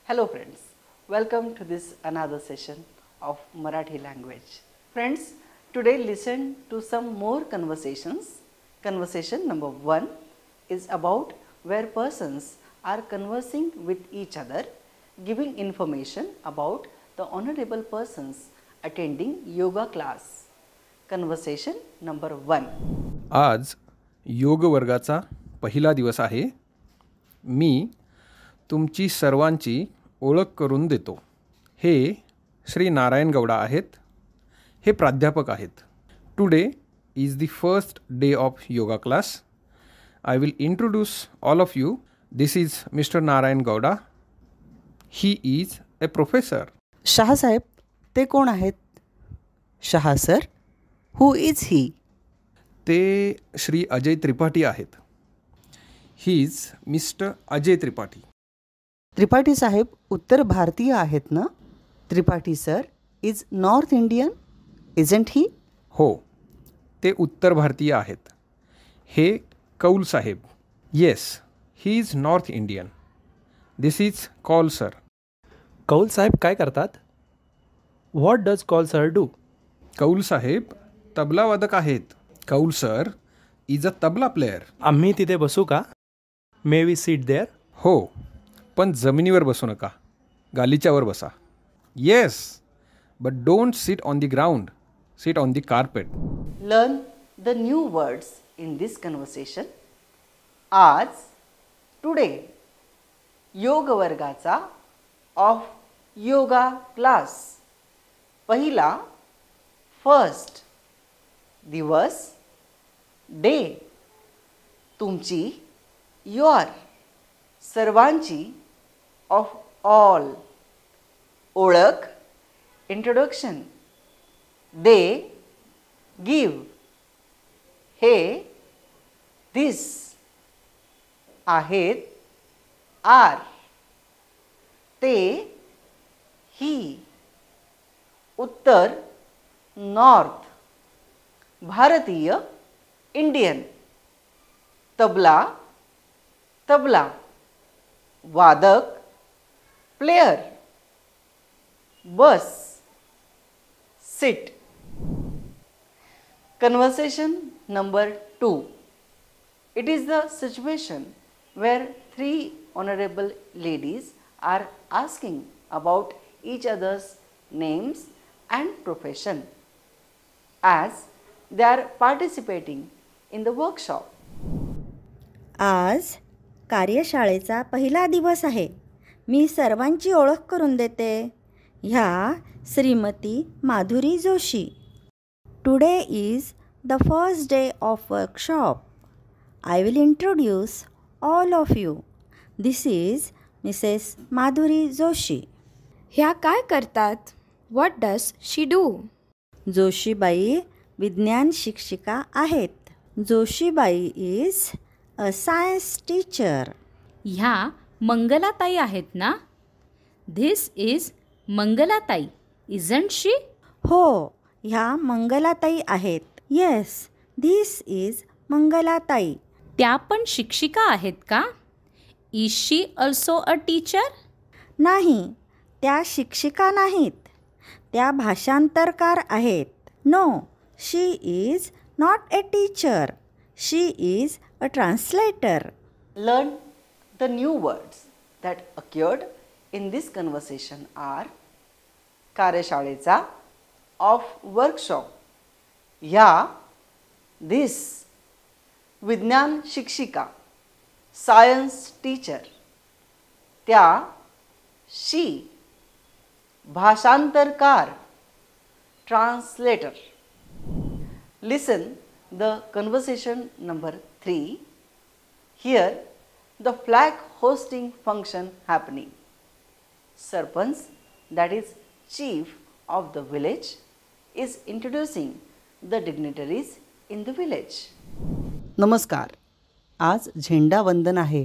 Hello friends, welcome to this another session of Marathi language. Friends, today listen to some more conversations. Conversation number 1 is about where persons are conversing with each other, giving information about the honorable persons attending yoga class. Conversation number 1. आज योग वर्गाचा पहिला दिवस आहे. मी तुमची सर्वांची ओळख करून देतो. हे श्री नारायण गौडा आहेत. हे प्राध्यापक आहेत. Today is the first day of yoga class. I will introduce all of you. This is Mr Narayan Gowda. He is a professor. Shah साहेब, ते कोण आहेत? Shah sir, who is he? ते श्री अजय त्रिपाठी आहेत. He is Mr Ajay Tripathi. Tripathi साहेब उत्तर भारतीय आहेत ना? Tripathi sir is north Indian, isn't he? हो, ते उत्तर भारतीय आहेत. हे कौल साहेब. Yes, he is north Indian. This is Kaul sir. Kaul साहेब काय करतात? What does Kaul sir do? Kaul साहेब तबलावादक आहेत. Kaul sir is a tabla player. आम्ही तिथे बसू का? May we sit there? हो, पण जमिनीवर बसू नका, गालीच्यावर बसा. Yes, but don't sit on the ground, sit on the carpet. Learn the new words in this conversation. आज टुडे योग वर्गाचा ऑफ योगा क्लास. पहिला फर्स्ट दिवस, डे तुमची, युअर सर्वांची, ऑफ ऑल ओळख, इंट्रोडक्शन, दे गिव, हे दिस आहेत, आर ते ही, उत्तर नॉर्थ, भारतीय इंडियन, तबला तबला, वादक player, bus seat. Conversation number 2. It is the situation where 3 honorable ladies are asking about each other's names and profession as they are participating in the workshop. आज कार्यशाळेचा पहिला दिवस आहे. मी सर्वांची ओळख करून देते. ह्या Shrimati Madhuri Joshi. Today is the first day of workshop. I will introduce all of you. This is Mrs Madhuri Joshi. ह्या काय करतात? What does she do? जोशीबाई विज्ञान शिक्षिका आहेत. जोशीबाई इज अ सायन्स टीचर. ह्या मंगलाताई आहेत ना? धिस इज मंगलाताई, इजंट शी? हो, ह्या मंगलाताई आहेत. येस, धिस इज मंगलाताई. त्या पण शिक्षिका आहेत का? Is she also a teacher? नाही, त्या शिक्षिका नाहीत. त्या भाषांतरकार आहेत. No, she is not a teacher. She is a translator. Learn the new words that occurred in this conversation are कार्यशाळेचा, ऑफ वर्कशॉप, ह्या, दिस, विज्ञान शिक्षिका, सायन्स टीचर, त्या, शी, भाषांतरकार, translator. Listen the conversation number 3. Here the flag hosting function happening. Sarpanch, that is chief of the village, is introducing the dignitaries in the village. नमस्कार. आज झेंडा वंदन आहे.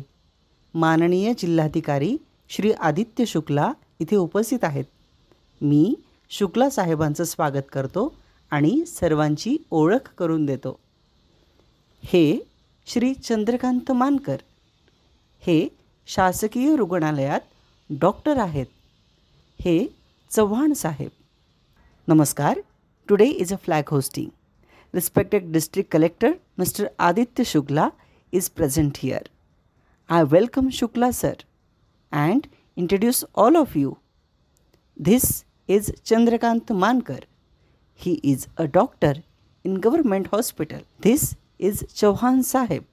माननीय जिल्हाधिकारी श्री आदित्य शुक्ला इथे उपस्थित आहेत. मी शुक्ला साहेबांचं स्वागत करतो आणि सर्वांची ओळख करून देतो. हे श्री चंद्रकांत मानकर. हे शासकीय रुग्णालयात डॉक्टर आहेत. हे चव्हाण साहेब. नमस्कार. Today is a flag hosting. Respected District Collector Mr. Aditya Shukla is present here. I welcome Shukla sir and introduce all of you. This is Chandrakant Mankar. He is a doctor in government hospital. This is Chauhan Sahib.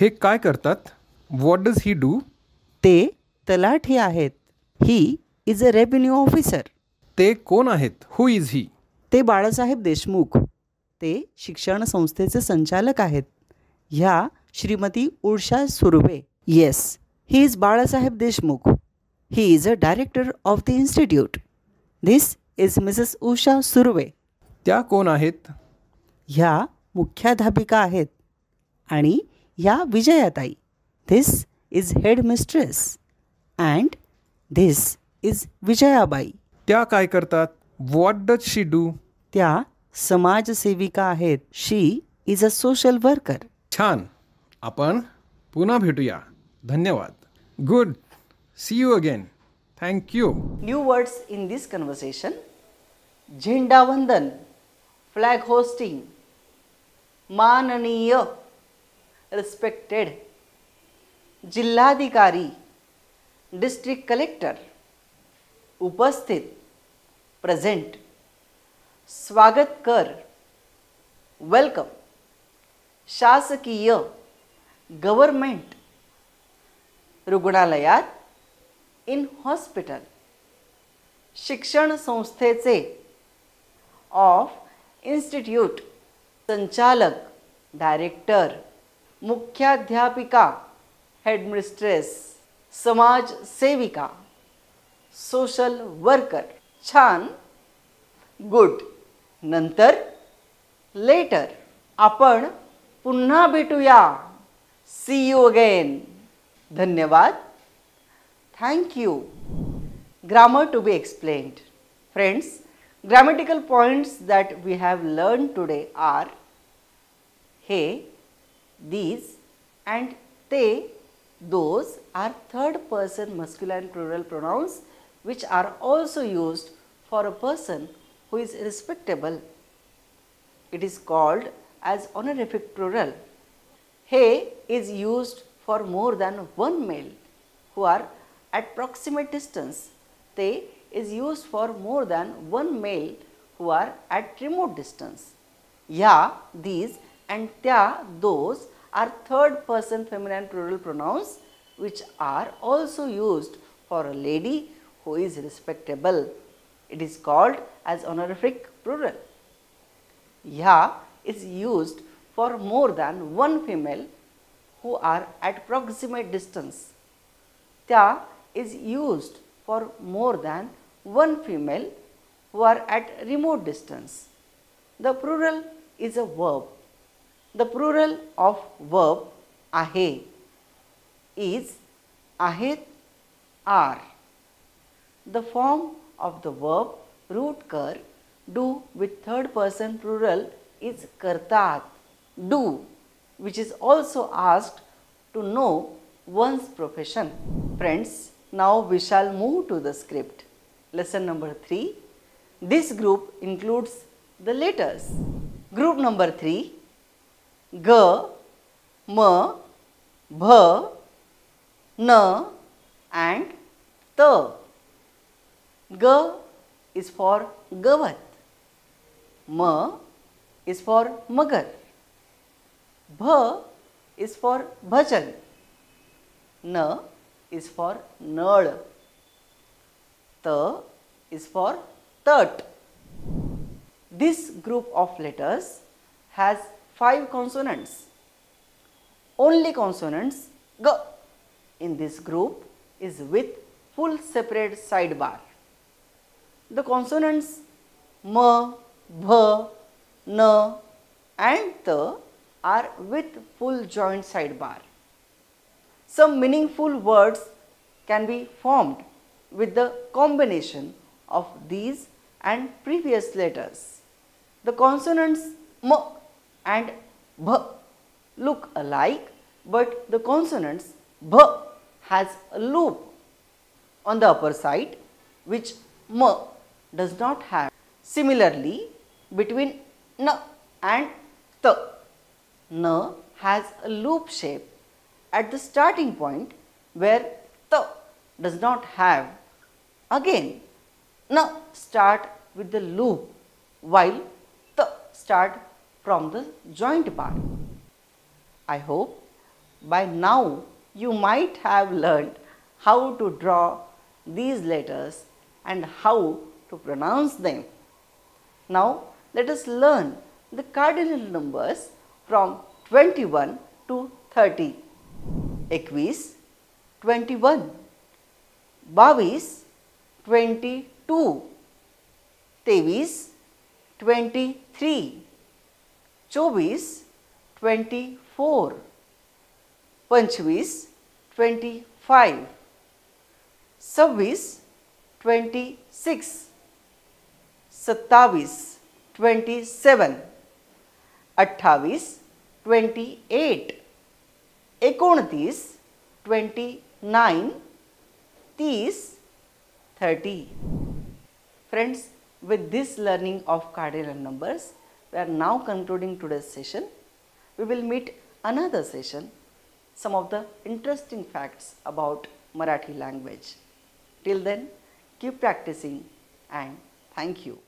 हे काय करतात? What does he do? ते तलाठी आहेत. He is a revenue officer. ते कोण आहेत? Who is he? ते बाळासाहेब देशमुख. ते शिक्षण संस्थेचे संचालक आहेत. ह्या Shrimati Usha Surve. Yes, he is Balasaheb Deshmukh. He is a director of the institute. This is Mrs Usha Surve. त्या कोण आहेत? ह्या मुख्याध्यापिका आहेत. आणि ह्या विजयाताई. This is head mistress and this is विजयाबाई. त्या काय करतात? What does she do? त्या समाजसेविका आहेत. She is a social worker. छान. आपण पुन्हा भेटूया. धन्यवाद. Good. See you again. Thank you. New words in this conversation. झेंडावंदन, फ्लॅग होस्टिंग, माननीय, रिस्पेक्टेड, जिल्हाधिकारी, डिस्ट्रिक्ट कलेक्टर, उपस्थित, प्रेझेंट, स्वागत कर, वेलकम, शासकीय, गव्हर्मेंट, रुग्णालयात, इन हॉस्पिटल, शिक्षण संस्थेचे, ऑफ इन्स्टिट्यूट, संचालक, डायरेक्टर, मुख्याध्यापिका, हेडमिस्ट्रेस, समाजसेविका, सोशल वर्कर. छान. गुड. नंतर, लेटर. आपण पुन्हा भेटूया. See you again. धन्यवाद. Thank you. Grammar to be explained. Friends, grammatical points that we have learned today are he, these and they. Those are third person masculine plural pronouns which are also used for a person who is respectable. It is called as honorific plural. He is used for more than one male who are at proximate distance. They is used for more than one male who are at remote distance. Ya, these and tya, those are third person feminine plural pronouns which are also used for a lady who is respectable. It is called as honorific plural. Ya is used for more than one female who are at proximate distance. Tya is used for more than one female who are at remote distance. The plural is a verb. The plural of verb आहे is, आहेत, are. The form of the verb root कर, do with third person plural is करतात, do, which is also asked to know one's profession. Friends, now we shall move to the script. Lesson number 3. This group includes the letters. Group number 3. G, M, B, N and T. G is for Gavat. M is for Magar. B is for Bhajan. N is for Nad. T is for Tat. This group of letters has 5 consonants. Only consonants G in this group is with full separate sidebar. The consonants M, B, N and T are with full joint sidebar. Some meaningful words can be formed with the combination of these and previous letters. The consonants M and B look alike, but the consonants B has a loop. on the upper side which M does not have. Similarly, between N and T, N has a loop shape at the starting point where T does not have. Again, N start with the loop while T start from the joint part. I hope by now you might have learned how to draw these letters and how to pronounce them. Now let us learn the cardinal numbers from 21 to 30. 21, 21, 22, 22, 23, 23, 24, 24, 25, 25, 26, 26, 27, 27, 28, 28, 29, 29, 30, 30. Friends, with this learning of cardinal numbers, we are now concluding today's session. We will meet another session, some of the interesting facts about Marathi language. Till then, keep practicing and thank you.